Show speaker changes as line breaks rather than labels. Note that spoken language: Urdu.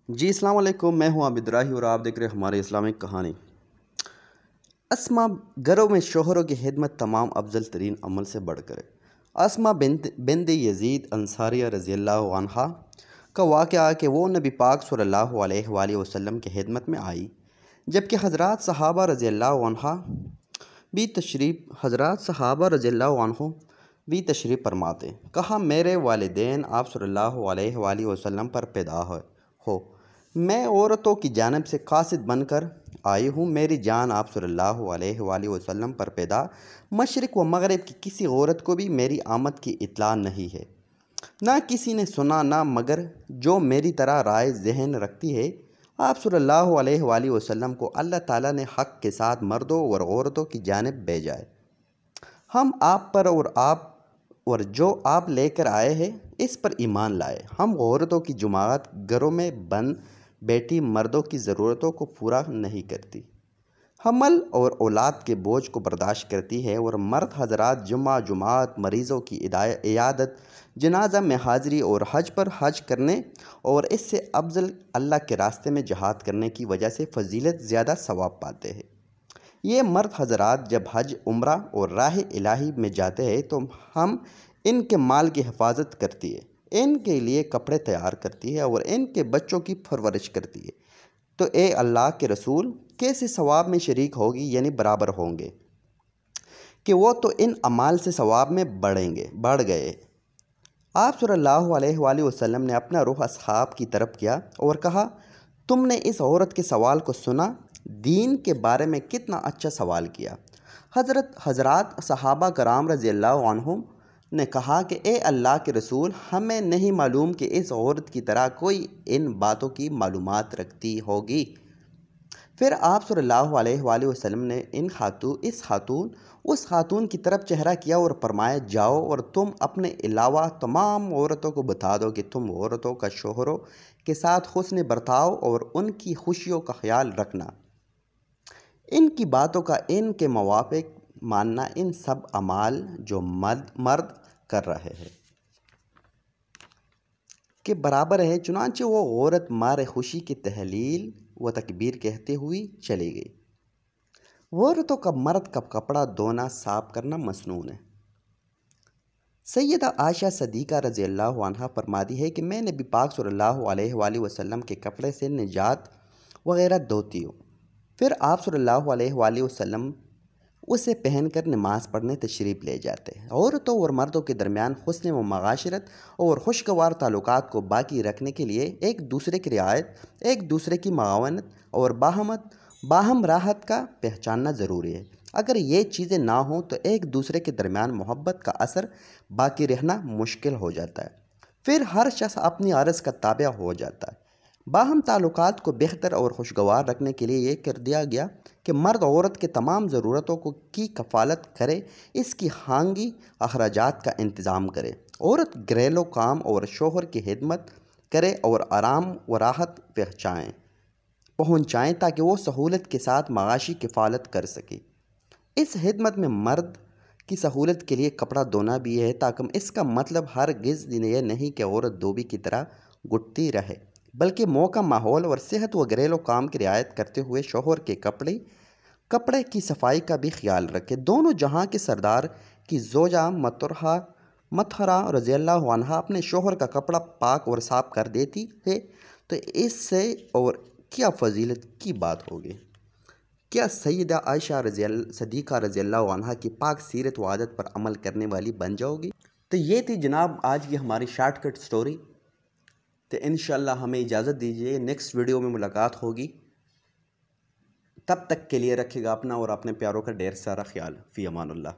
جی السلام علیکم، میں ہوں عابد راہی اور آپ دیکھ رہے ہیں ہماری اسلامک کہانی۔ اسما گھروں میں شوہروں کی خدمت تمام افضل ترین عمل سے بڑھ کر ہے۔ اسما بنت یزید انصاریہ رضی اللہ عنہا کا واقعہ کہ وہ نبی پاک صلی اللہ علیہ وآلہ وسلم کی خدمت میں آئی، جبکہ حضرات صحابہ رضی اللہ عنہ بھی تشریف فرماتے۔ کہا میرے والدین آپ صلی اللہ علیہ وآلہ وسلم پر پیدا ہو، میں عورتوں کی جانب سے قاصد بن کر آئی ہوں۔ میری جان آپ صلی اللہ علیہ وآلہ وسلم پر پیدا مشرق و مغرب کی کسی عورت کو بھی میری آمد کی اطلاع نہیں ہے، نہ کسی نے سنا، نہ مگر جو میری طرح رائے ذہن رکھتی ہے۔ آپ صلی اللہ علیہ وآلہ وسلم کو اللہ تعالیٰ نے حق کے ساتھ مردوں اور عورتوں کی جانب بھیجا ہے۔ ہم آپ پر اور جو آپ لے کر آئے ہیں اس پر ایمان لائے۔ ہم عورتوں کی جماعت گھروں میں بند بیٹھی مردوں کی ضرورتوں کو پورا نہیں کرتی، حمل اور اولاد کے بوجھ کو برداشت کرتی ہے، اور مرد حضرات جماعت مریضوں کی عیادت، جنازہ میں حاضری اور حج پر حج کرنے اور اس سے افضل اللہ کے راستے میں جہاد کرنے کی وجہ سے فضیلت زیادہ ثواب پاتے ہیں۔ یہ مرد حضرات جب حج، عمرہ اور راہ الہی میں جاتے ہیں تو ہم ان کے مال کی حفاظت کرتی ہے، ان کے لیے کپڑے تیار کرتی ہے اور ان کے بچوں کی پرورش کرتی ہے، تو اے اللہ کے رسول کیسے ثواب میں شریک ہوگی، یعنی برابر ہوں گے کہ وہ تو ان اعمال سے ثواب میں بڑھ گئے۔ آپ صلی اللہ علیہ وآلہ وسلم نے اپنا رخ اصحاب کی طرف کیا اور کہا تم نے اس عورت کے سوال کو سنا، دین کے بارے میں کتنا اچھا سوال کیا۔ حضرات صحابہ کرام رضی اللہ عنہم نے کہا کہ اے اللہ کے رسول ہمیں نہیں معلوم کہ اس عورت کی طرح کوئی ان باتوں کی معلومات رکھتی ہوگی۔ پھر آپ صلی اللہ علیہ وآلہ وسلم نے اس خاتون کی طرف چہرہ کیا اور فرمایا جاؤ اور تم اپنے علاوہ تمام عورتوں کو بتا دو کہ تم عورتوں کا شوہروں کے ساتھ حسن برتاؤ اور ان کی خوشیوں کا خیال رکھنا، ان کی باتوں کا ان کے موافق ماننا، ان سب اعمال جو مرد کر رہے ہیں کے برابر ہے۔ چنانچہ وہ عورت مار خوشی کی تحلیل و تکبیر کہتے ہوئی چلی گئی۔ عورتوں کا مرد کا کپڑا دھونا صاف کرنا مسنون ہے۔ سیدہ عائشہ صدیقہ رضی اللہ عنہا فرماتی ہے کہ میں نبی پاک صلی اللہ علیہ وآلہ وسلم کے کپڑے سے نجات وغیرہ دھوتی ہوں، پھر آپ صلی اللہ علیہ وآلہ وسلم اسے پہن کر نماز پڑھنے تشریف لے جاتے ہیں۔ عورتوں اور مردوں کے درمیان حسن و معاشرت اور خوشگوار تعلقات کو باقی رکھنے کے لیے ایک دوسرے کی رعایت، ایک دوسرے کی معاونت اور باہم راحت کا پہچاننا ضروری ہے۔ اگر یہ چیزیں نہ ہوں تو ایک دوسرے کے درمیان محبت کا اثر باقی رہنا مشکل ہو جاتا ہے، پھر ہر شخص اپنی غرض کا تابع ہو جاتا ہے۔ باہم تعلقات کو بہتر اور خوشگوار رکھنے کے لیے یہ کر دیا گیا کہ مرد عورت کے تمام ضرورتوں کی کفالت کرے، اس کی خانگی اخراجات کا انتظام کرے۔ عورت گھریلو کام اور شوہر کی خدمت کرے اور آرام و راحت پہنچائیں تاکہ وہ سہولت کے ساتھ معاشی کفالت کر سکے۔ اس خدمت میں مرد کی سہولت کے لیے کپڑا دھونا بھی ہے، تاکہ اس کا مطلب ہرگز یہ نہیں کہ عورت دھوبی کی طرح گھٹتی رہے، بلکہ موقع، ماحول اور صحت و گھریلو کام کی رعایت کرتے ہوئے شوہر کے کپڑے کی صفائی کا بھی خیال رکھے۔ دونوں جہاں کے سردار کی زوجہ مطہرہ رضی اللہ عنہا اپنے شوہر کا کپڑا پاک اور صاف کر دیتی ہے، تو اس سے اور کیا فضیلت کی بات ہوگی۔ کیا سیدہ عائشہ صدیقہ رضی اللہ عنہا کی پاک سیرت و عادت پر عمل کرنے والی بن جاؤ گی؟ تو یہ تھی جناب آج کی ہماری شارٹ کٹ سٹوری۔ تو انشاءاللہ ہمیں اجازت دیجیے، نیکسٹ ویڈیو میں ملاقات ہوگی۔ تب تک کے لیے رکھے گا اپنا اور اپنے پیاروں کا ڈھیر سارا خیال۔ فی امان اللہ۔